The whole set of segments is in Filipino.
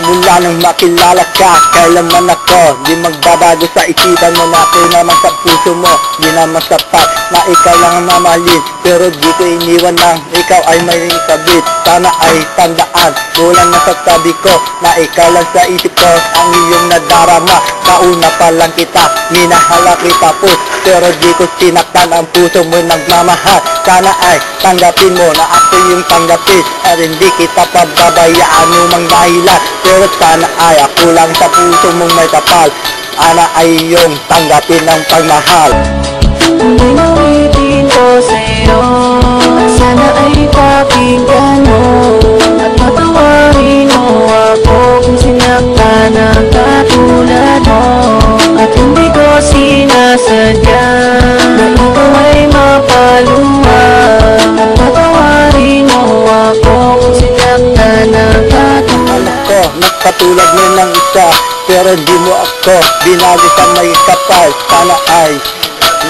Simula nang makilala ka, kailanman ako di magbabago sa isipan mo na ako naman sa puso mo. Di naman sapat na ikaw lang ang mamahalin, pero di ko iniwan nang ikaw ay may kabit. Sana ay tandaan, kulang na sa tabi ko, na ikaw lang sa isip ko ang iyong nadarama. Kauna pa lang kita, minahala kita po, pero di ko sinaktan ang puso mo nagmamahal. Sana ay tanggapin mo na ako yung tanggapin, at hindi kita pababayaan numang dahilan. Pero sana ay ako lang sa puso mong may kapal, sana ay iyong tanggapin ng pagmahal. Hindi nawitin ko sa'yo, sana ay pakinggan mo, at patawarin mo ako kung sinaktan ang katulad mo. At hindi ko sinasadya na ikaw ay mapaluwa, at patawarin mo ako kung sinaktan ang katulad ko. Nagpatulad mo ng isa, pero di mo ako binago sa may kapal. Sana ay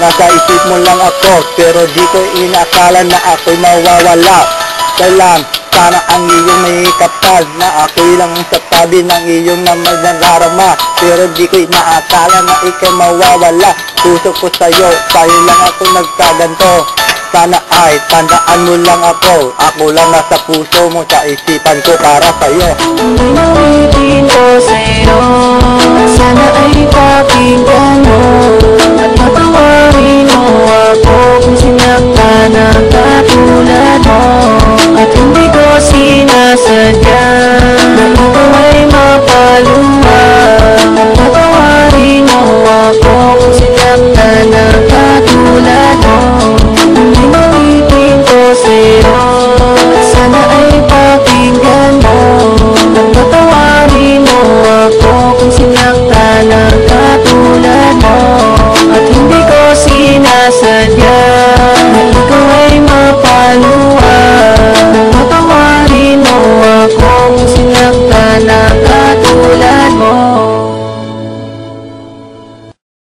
nasa isip mo lang ako, pero di ko inakala na ako'y mawawala. Kailan sana ang iyong may kapal, na ako'y lang sa tabi ng iyong naman nadarama, pero di ko inaakala na ikaw mawawala. Puso ko sa'yo lang ako nagkaganto. Sana ay tandaan mo lang ako lang nasa puso mo, sa isipan ko para sa'yo. Hindi nawitin ko sa'yo, sana ay pakinggan mo, at patawarin mo ako kung sinaktan ang katulad mo. At hindi ko